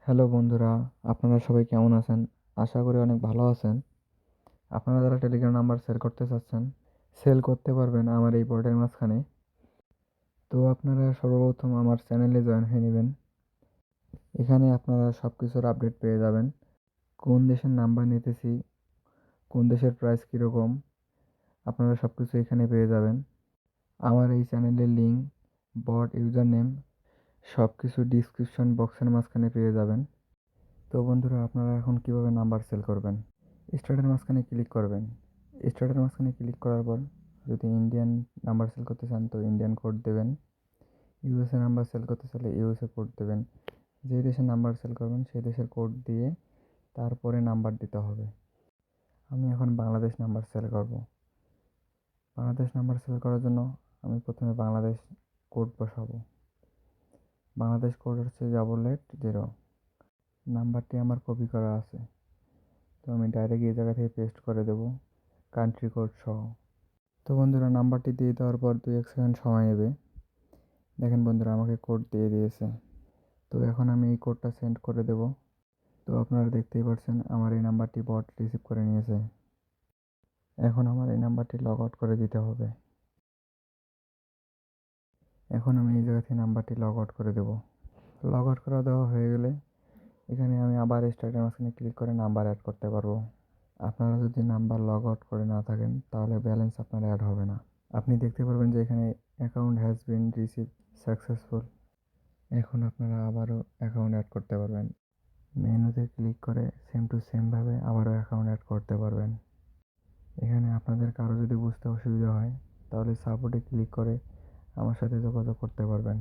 Hello বন্ধুরা, আপনারা সবাই কেমন আছেন? আশা করি অনেক ভালো আছেন। আপনারা যারা টেলিগ্রাম নাম্বার সেল করতে চাচ্ছেন, সেল করতে পারবেন আমার এই বোর্ডের মাঝখানে। তো আপনারা সর্বপ্রথম আমার চ্যানেলে জয়েন হয়ে নেবেন। এখানে আপনারা সব কিছুর আপডেট পেয়ে যাবেন। কোন দেশের নাম্বার নিতেছি, কোন দেশের প্রাইস কীরকম, আপনারা সব কিছু এখানে পেয়ে যাবেন। আমার এই চ্যানেলের লিঙ্ক, বট ইউজার নেম সব কিছু ডিসক্রিপশন বক্সের মাঝখানে পেয়ে যাবেন। তো বন্ধুরা, আপনারা এখন কিভাবে নাম্বার সেল করবেন? স্টার্টের মাঝখানে ক্লিক করবেন। স্টার্টের মাঝখানে ক্লিক করার পর যদি ইন্ডিয়ান নাম্বার সেল করতে চান তো ইন্ডিয়ান কোড দেবেন। ইউএসএ নাম্বার সেল করতে চাইলে ইউএসএ কোড দেবেন। যে দেশের নাম্বার সেল করবেন সেই দেশের কোড দিয়ে তারপরে নাম্বার দিতে হবে। আমি এখন বাংলাদেশ নাম্বার সেল করব। বাংলাদেশ নাম্বার সেল করার জন্য আমি প্রথমে বাংলাদেশ কোড বসাবো। বাংলাদেশ কোড হচ্ছে 880। নাম্বারটি আমার কপি করা আছে, তো আমি ডাইরেক্ট এই জায়গা থেকে পেস্ট করে দেবো কান্ট্রি কোড সহ। তো বন্ধুরা, নাম্বারটি দিয়ে দেওয়ার পর 2-1 সেকেন্ড সময় নেবে। দেখেন বন্ধুরা, আমাকে কোড দিয়ে দিয়েছে। তো এখন আমি এই কোডটা সেন্ড করে দেব। তো আপনারা দেখতেই পাচ্ছেন আমার এই নাম্বারটি বট রিসিভ করে নিয়েছে। এখন আমার এই নাম্বারটি লগ আউট করে দিতে হবে। এখন আমি এই জায়গা থেকে নাম্বারটি লগ আউট করে দেব। লগ আউট করা দেওয়া হয়ে গেলে এখানে আমি আবার স্টার্টের মাঝখানে ক্লিক করে নাম্বার অ্যাড করতে পারবো। আপনারা যদি নাম্বার লগ আউট করে না থাকেন তাহলে ব্যালেন্স আপনার অ্যাড হবে না। আপনি দেখতে পারবেন যে এখানে account has been receive successful. এখন আপনারা আবারও অ্যাকাউন্ট অ্যাড করতে পারবেন। মেনুতে ক্লিক করে সেম টু সেমভাবে আবারও অ্যাকাউন্ট অ্যাড করতে পারবেন। এখানে আপনাদের কারো যদি বুঝতে অসুবিধা হয় তাহলে সাপোর্টে ক্লিক করে আমার সাথে যোগাযোগ করতে পারবেন।